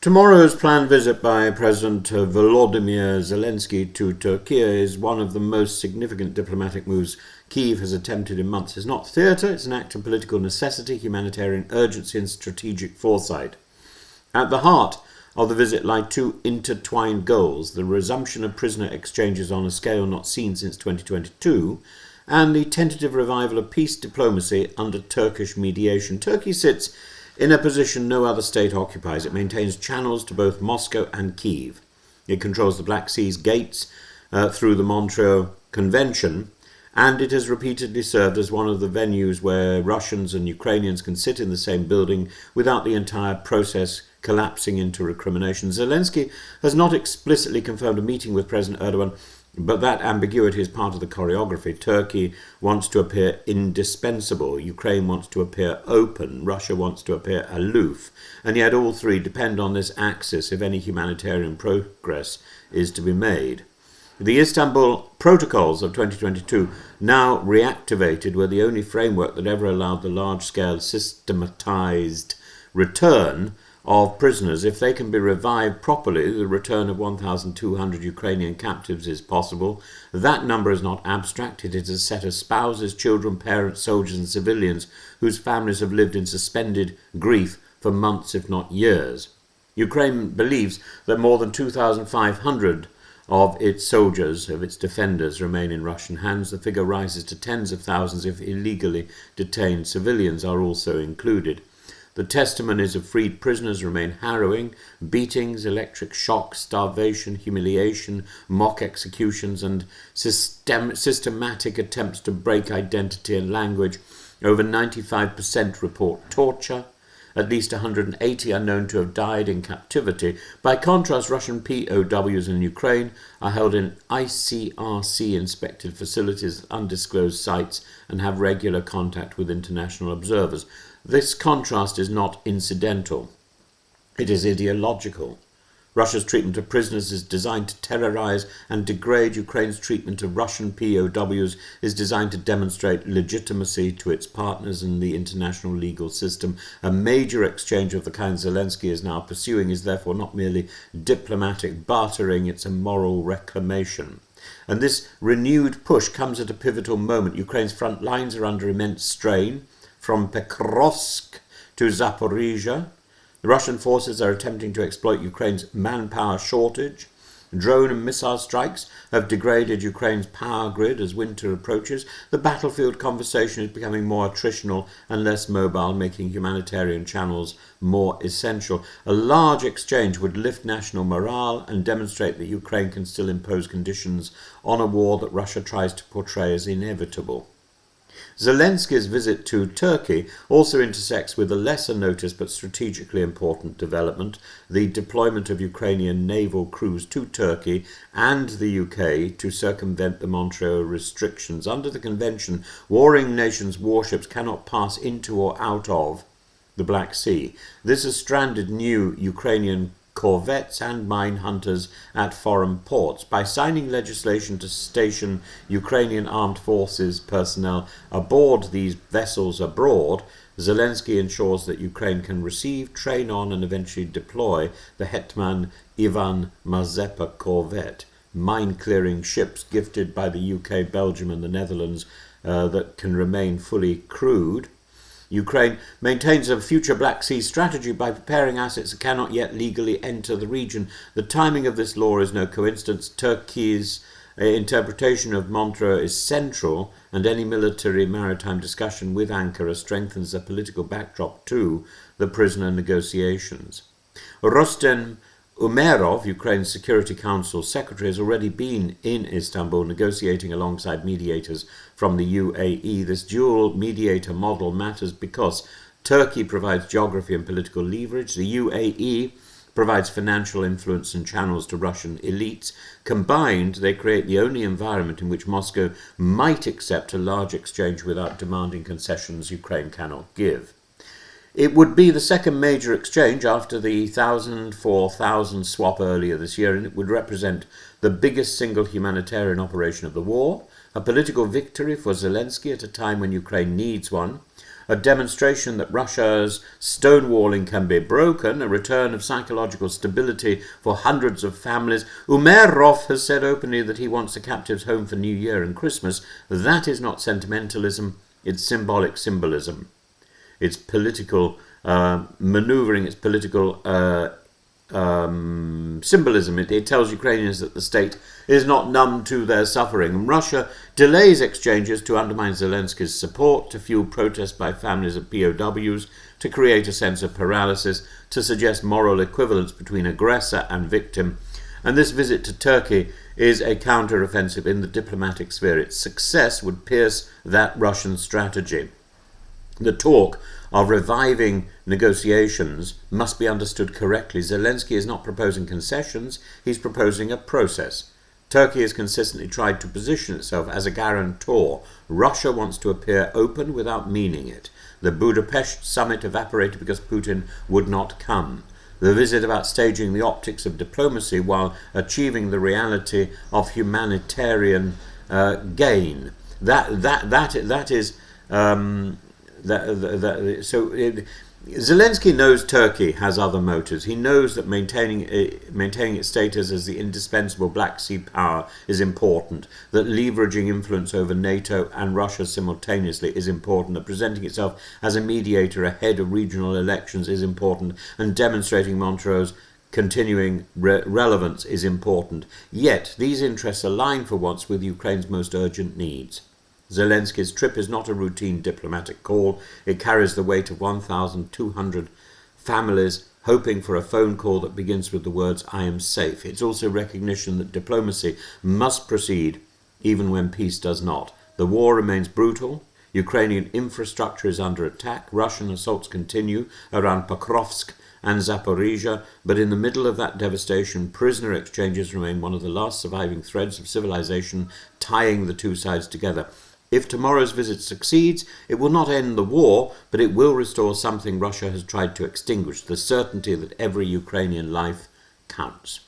Tomorrow's planned visit by President Volodymyr Zelenskyy to Turkey is one of the most significant diplomatic moves Kyiv has attempted in months. It's not theatre, it's an act of political necessity, humanitarian urgency and strategic foresight. At the heart of the visit lie two intertwined goals: the resumption of prisoner exchanges on a scale not seen since 2022 and the tentative revival of peace diplomacy under Turkish mediation. Turkey sits in a position no other state occupies. It maintains channels to both Moscow and Kyiv. It controls the Black Sea's gates through the Montreux Convention, and it has repeatedly served as one of the venues where Russians and Ukrainians can sit in the same building without the entire process collapsing into recrimination. Zelenskyy has not explicitly confirmed a meeting with President Erdogan, but that ambiguity is part of the choreography. Turkey wants to appear indispensable, Ukraine wants to appear open, Russia wants to appear aloof, and yet all three depend on this axis if any humanitarian progress is to be made. The Istanbul Protocols of 2022, now reactivated, were the only framework that ever allowed the large-scale systematized return of prisoners. If they can be revived properly, the return of 1,200 Ukrainian captives is possible. That number is not abstract. It is a set of spouses, children, parents, soldiers and civilians whose families have lived in suspended grief for months, if not years. Ukraine believes that more than 2,500 of its soldiers, of its defenders, remain in Russian hands. The figure rises to tens of thousands if illegally detained civilians are also included. The testimonies of freed prisoners remain harrowing: beatings, electric shock, starvation, humiliation, mock executions, and systematic attempts to break identity and language. Over 95% report torture. At least 180 are known to have died in captivity. By contrast, Russian POWs in Ukraine are held in ICRC-inspected facilities at undisclosed sites and have regular contact with international observers. This contrast is not incidental. It is ideological. Russia's treatment of prisoners is designed to terrorize and degrade. Ukraine's treatment of Russian POWs is designed to demonstrate legitimacy to its partners in the international legal system. A major exchange of the kind Zelenskyy is now pursuing is therefore not merely diplomatic bartering, it's a moral reclamation. And this renewed push comes at a pivotal moment. Ukraine's front lines are under immense strain. From Pokrovsk to Zaporizhia, the Russian forces are attempting to exploit Ukraine's manpower shortage. Drone and missile strikes have degraded Ukraine's power grid as winter approaches. The battlefield conversation is becoming more attritional and less mobile, making humanitarian channels more essential. A large exchange would lift national morale and demonstrate that Ukraine can still impose conditions on a war that Russia tries to portray as inevitable. Zelenskyy's visit to Turkey also intersects with a lesser noticed but strategically important development: the deployment of Ukrainian naval crews to Turkey and the UK to circumvent the Montreux restrictions. Under the convention, warring nations' warships cannot pass into or out of the Black Sea. This has stranded new Ukrainian corvettes and mine hunters at foreign ports. By signing legislation to station Ukrainian armed forces personnel aboard these vessels abroad, Zelenskyy ensures that Ukraine can receive, train on and eventually deploy the Hetman Ivan Mazepa corvette, mine-clearing ships gifted by the UK, Belgium and the Netherlands that can remain fully crewed. Ukraine maintains a future Black Sea strategy by preparing assets that cannot yet legally enter the region. The timing of this law is no coincidence. Turkey's interpretation of Montreux is central, and any military maritime discussion with Ankara strengthens the political backdrop to the prisoner negotiations. Rustem Umerov, Ukraine's Security Council Secretary, has already been in Istanbul negotiating alongside mediators from the UAE. This dual mediator model matters because Turkey provides geography and political leverage. The UAE provides financial influence and channels to Russian elites. Combined, they create the only environment in which Moscow might accept a large exchange without demanding concessions Ukraine cannot give. It would be the second major exchange after the 1,000 for 1,000 swap earlier this year, and it would represent the biggest single humanitarian operation of the war, a political victory for Zelenskyy at a time when Ukraine needs one. a demonstration that Russia's stonewalling can be broken, a return of psychological stability for hundreds of families. Umerov has said openly that he wants the captives home for New Year and Christmas. That is not sentimentalism, it's symbolic symbolism. It's political manoeuvring, it's political symbolism. It tells Ukrainians that the state is not numb to their suffering. And Russia delays exchanges to undermine Zelenskyy's support, to fuel protests by families of POWs, to create a sense of paralysis, to suggest moral equivalence between aggressor and victim. And this visit to Turkey is a counter-offensive in the diplomatic sphere. Its success would pierce that Russian strategy. The talk of reviving negotiations must be understood correctly. Zelenskyy is not proposing concessions, he's proposing a process. Turkey has consistently tried to position itself as a guarantor. Russia wants to appear open without meaning it. The Budapest summit evaporated because Putin would not come. The visit about staging the optics of diplomacy while achieving the reality of humanitarian gain. Zelenskyy knows Turkey has other motives. He knows that maintaining its status as the indispensable Black Sea power is important, that leveraging influence over NATO and Russia simultaneously is important, that presenting itself as a mediator ahead of regional elections is important, and demonstrating Montreux's continuing relevance is important. Yet these interests align for once with Ukraine's most urgent needs. Zelenskyy's trip is not a routine diplomatic call. It carries the weight of 1,200 families hoping for a phone call that begins with the words, "I am safe." It's also recognition that diplomacy must proceed even when peace does not. The war remains brutal. Ukrainian infrastructure is under attack. Russian assaults continue around Pokrovsk and Zaporizhia, but in the middle of that devastation, prisoner exchanges remain one of the last surviving threads of civilization tying the two sides together. If tomorrow's visit succeeds, it will not end the war, but it will restore something Russia has tried to extinguish, the certainty that every Ukrainian life counts.